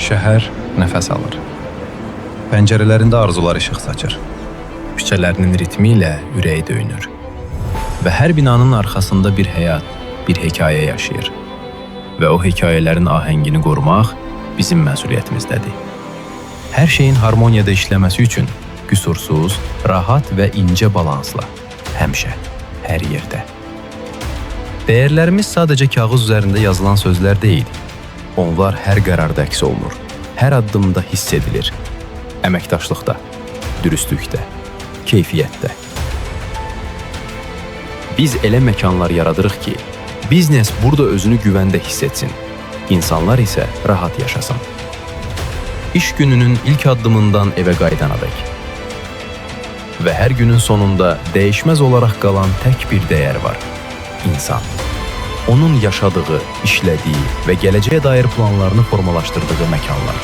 Şəhər nəfəs alır. Pəncərələrində arzular işıq saçır. Küçələrinin ritmi ilə ürəyi döyünür. Və hər binanın arxasında bir həyat, bir hekayə yaşayır. Və o hekayələrin ahəngini qorumaq bizim məsuliyyətimizdədir. Hər şeyin harmoniyada işləməsi üçün qüsursuz, rahat və incə balansla, həmişə, hər yerdə. Dəyərlərimiz sadəcə kağız üzərində yazılan sözlər deyil. Onlar hər qərarda əks olunur, hər addımda hiss edilir. Əməkdaşlıqda, dürüstlükdə, keyfiyyətdə. Biz elə məkanlar yaradırıq ki, biznes burada özünü güvəndə hiss etsin, insanlar isə rahat yaşasın. İş gününün ilk addımından evə qayıdanadək. Və hər günün sonunda dəyişməz olaraq qalan tək bir dəyər var: insan. Onun yaşadığı, işlədiyi və gələcəyə dair planlarını formalaşdırdığı məkanlar.